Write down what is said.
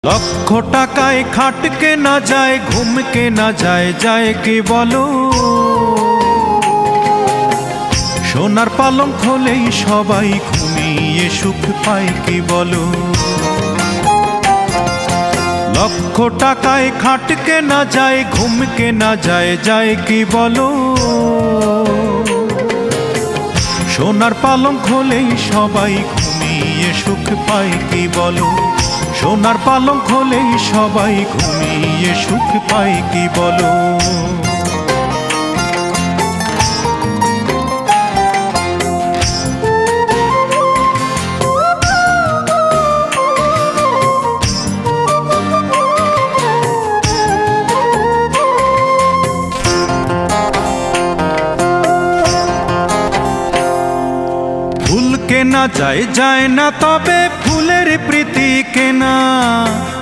লক্ষ টাকায় খাট কেনা যায়, ঘুম কেনা যায়, যায় কি বলো? সোনার পালঙ্ক হলেই সবাই ঘুমিয়ে সুখ পায় কি বলো? লক্ষ টাকায় খাট কেনা যায়, ঘুম কেনা যায়, যায় কি বলো? সোনার পালঙ্ক হলেই সবাই ঘুমিয়ে সুখ পায় কি বলো? সোনার পালঙ্ক হলেই সবাই ঘুমিয়ে সুখ পায় কি বলো? ফুল কেনা যায়, যায় না, তবে ফুলের প্রীতি কেনা